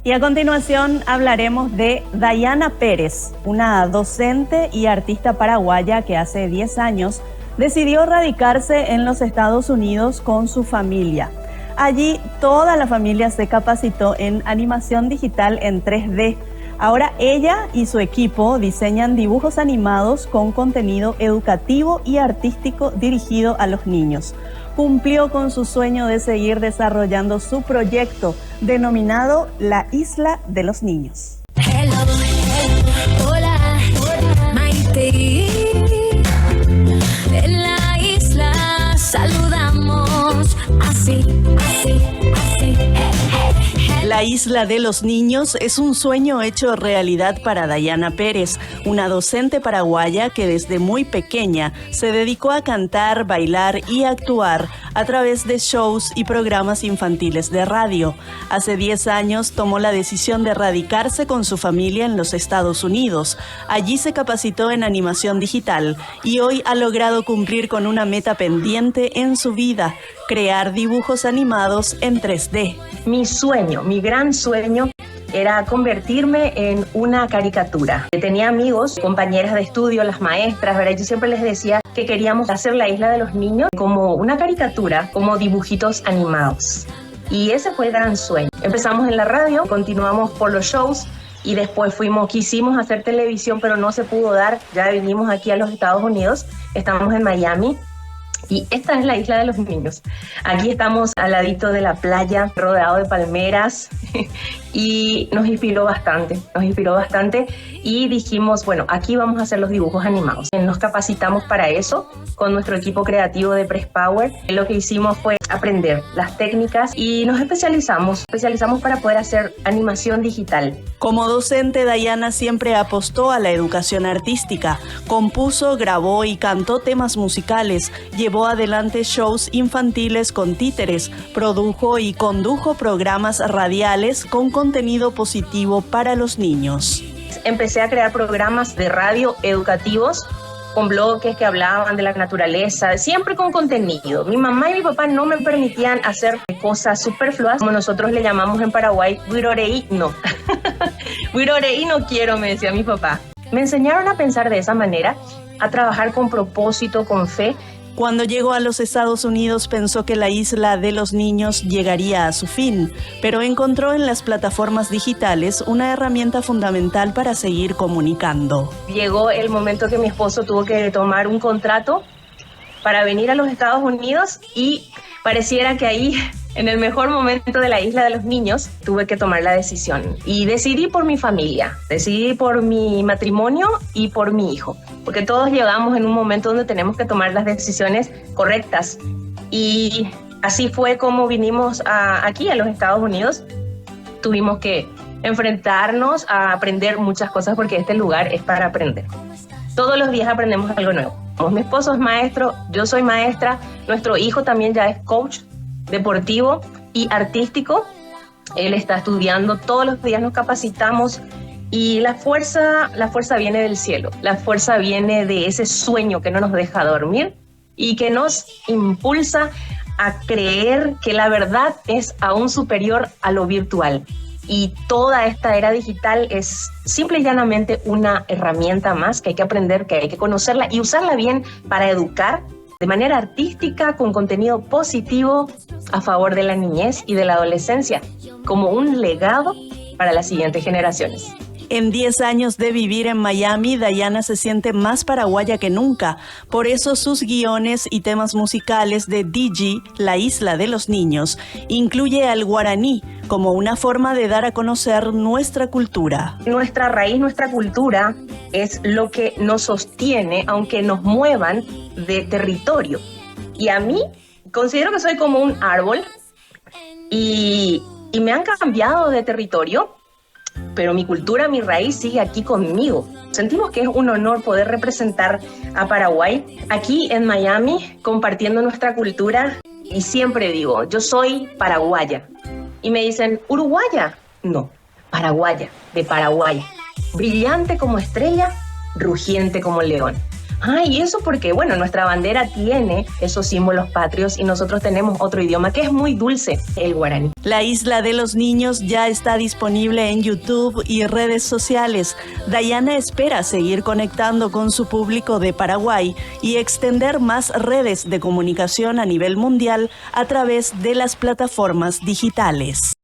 Y a continuación hablaremos de Dayana Pérez, una docente y artista paraguaya que hace 10 años decidió radicarse en los Estados Unidos con su familia. Allí toda la familia se capacitó en animación digital en 3D. Ahora ella y su equipo diseñan dibujos animados con contenido educativo y artístico dirigido a los niños. Cumplió con su sueño de seguir desarrollando su proyecto denominado La Isla de los Niños. Hello, hello, hola, Maite. En la isla saludamos así, así, así. La Isla de los Niños es un sueño hecho realidad para Dayana Pérez, una docente paraguaya que desde muy pequeña se dedicó a cantar, bailar y actuar a través de shows y programas infantiles de radio. Hace 10 años tomó la decisión de radicarse con su familia en los Estados Unidos. Allí se capacitó en animación digital y hoy ha logrado cumplir con una meta pendiente en su vida: crear dibujos animados en 3D. Mi sueño, mi gran sueño, era convertirme en una caricatura. Tenía amigos, compañeras de estudio, las maestras, ¿verdad? Yo siempre les decía que queríamos hacer la Isla de los Niños como una caricatura, como dibujitos animados. Y ese fue el gran sueño. Empezamos en la radio, continuamos por los shows y después quisimos hacer televisión, pero no se pudo dar. Ya vinimos aquí a los Estados Unidos, estamos en Miami. Y esta es la Isla de los Niños. Aquí estamos al ladito de la playa, rodeado de palmeras, y nos inspiró bastante. Y dijimos, bueno, aquí vamos a hacer los dibujos animados. Nos capacitamos para eso con nuestro equipo creativo de Press Power. Lo que hicimos fue aprender las técnicas y nos especializamos para poder hacer animación digital. Como docente, Dayana siempre apostó a la educación artística. Compuso, grabó y cantó temas musicales. Llevó adelante shows infantiles con títeres. Produjo y condujo programas radiales con contenido positivo para los niños. Empecé a crear programas de radio educativos con bloques que hablaban de la naturaleza, siempre con contenido. Mi mamá y mi papá no me permitían hacer cosas superfluas, como nosotros le llamamos en Paraguay, huiroreí no. Huiroreí no quiero, me decía mi papá. Me enseñaron a pensar de esa manera, a trabajar con propósito, con fe. Cuando llegó a los Estados Unidos pensó que la Isla de los Niños llegaría a su fin, pero encontró en las plataformas digitales una herramienta fundamental para seguir comunicando. Llegó el momento que mi esposo tuvo que tomar un contrato para venir a los Estados Unidos y pareciera que ahí, en el mejor momento de la Isla de los Niños, tuve que tomar la decisión. Y decidí por mi familia, decidí por mi matrimonio y por mi hijo. Porque todos llegamos en un momento donde tenemos que tomar las decisiones correctas. Y así fue como vinimos aquí a los Estados Unidos. Tuvimos que enfrentarnos a aprender muchas cosas porque este lugar es para aprender. Todos los días aprendemos algo nuevo. Mi esposo es maestro, yo soy maestra, nuestro hijo también ya es coach deportivo y artístico. Él está estudiando, todos los días nos capacitamos. Y la fuerza viene del cielo, la fuerza viene de ese sueño que no nos deja dormir y que nos impulsa a creer que la verdad es aún superior a lo virtual. Y toda esta era digital es simple y llanamente una herramienta más que hay que aprender, que hay que conocerla y usarla bien para educar de manera artística, con contenido positivo a favor de la niñez y de la adolescencia, como un legado para las siguientes generaciones. En 10 años de vivir en Miami, Dayana se siente más paraguaya que nunca. Por eso sus guiones y temas musicales de Digi, La Isla de los Niños, incluye al guaraní como una forma de dar a conocer nuestra cultura. Nuestra raíz, nuestra cultura es lo que nos sostiene, aunque nos muevan de territorio. Y a mí, considero que soy como un árbol y me han cambiado de territorio, pero mi cultura, mi raíz sigue aquí conmigo. Sentimos que es un honor poder representar a Paraguay aquí en Miami, compartiendo nuestra cultura. Y siempre digo, yo soy paraguaya. Y me dicen, ¿uruguaya? No, paraguaya, de Paraguay. Brillante como estrella, rugiente como león. Y eso porque, bueno, nuestra bandera tiene esos símbolos patrios y nosotros tenemos otro idioma que es muy dulce, el guaraní. La Isla de los Niños ya está disponible en YouTube y redes sociales. Dayana espera seguir conectando con su público de Paraguay y extender más redes de comunicación a nivel mundial a través de las plataformas digitales.